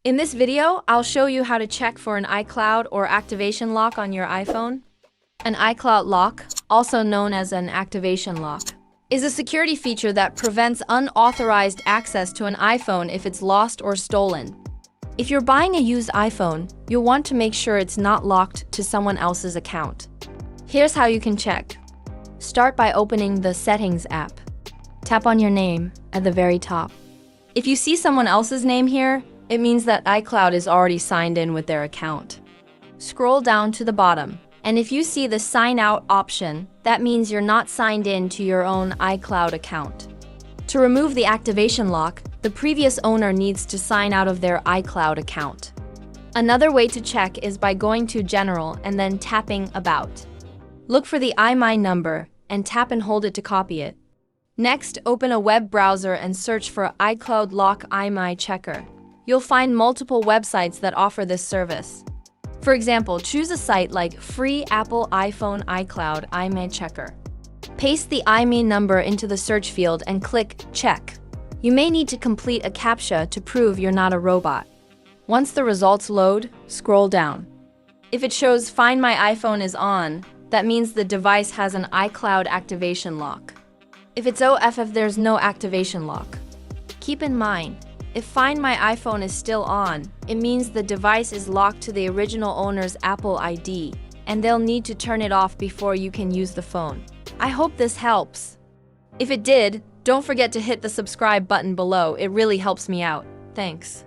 In this video, I'll show you how to check for an iCloud or activation lock on your iPhone. An iCloud lock, also known as an activation lock, is a security feature that prevents unauthorized access to an iPhone if it's lost or stolen. If you're buying a used iPhone, you'll want to make sure it's not locked to someone else's account. Here's how you can check. Start by opening the Settings app. Tap on your name at the very top. If you see someone else's name here, it means that iCloud is already signed in with their account. Scroll down to the bottom, and if you see the Sign Out option, that means you're not signed in to your own iCloud account. To remove the activation lock, the previous owner needs to sign out of their iCloud account. Another way to check is by going to General and then tapping About. Look for the iMine number and tap and hold it to copy it. Next, open a web browser and search for iCloud Lock iMine Checker. You'll find multiple websites that offer this service. For example, choose a site like Free Apple iPhone iCloud iMine Checker. Paste the iMine number into the search field and click Check. You may need to complete a CAPTCHA to prove you're not a robot. Once the results load, scroll down. If it shows Find My iPhone is on, that means the device has an iCloud activation lock. If it's OFF, there's no activation lock. Keep in mind, if Find My iPhone is still on, it means the device is locked to the original owner's Apple ID, and they'll need to turn it off before you can use the phone. I hope this helps. If it did, don't forget to hit the subscribe button below. It really helps me out. Thanks.